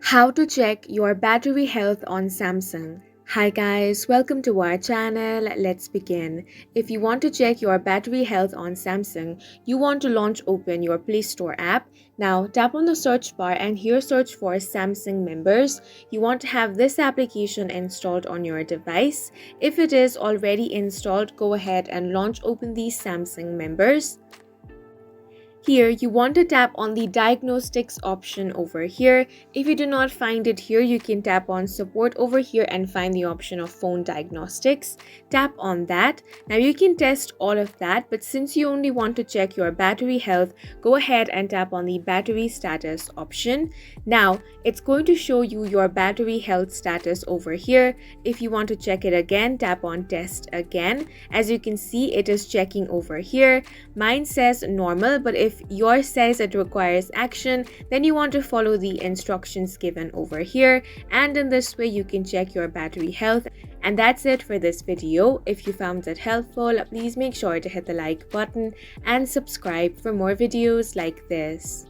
How to check your battery health on Samsung. Hi guys, welcome to our channel. Let's begin. If you want to check your battery health on Samsung, you want to open your Play Store app. Now tap on the search bar and here search for Samsung members. You want to have this application installed on your device. If it is already installed, go ahead and open these Samsung members. Here, you want to tap on the diagnostics option over here. If you do not find it here, you can tap on support over here and find the option of phone diagnostics. Tap on that. Now you can test all of that, but since you only want to check your battery health, go ahead and tap on the battery status option. Now, it's going to show you your battery health status over here. If you want to check it again, tap on test again. As you can see, it is checking over here. Mine says normal, but if yours says it requires action, then you want to follow the instructions given over here, and in this way you can check your battery health. And that's it for this video. If you found it helpful, please make sure to hit the like button and subscribe for more videos like this.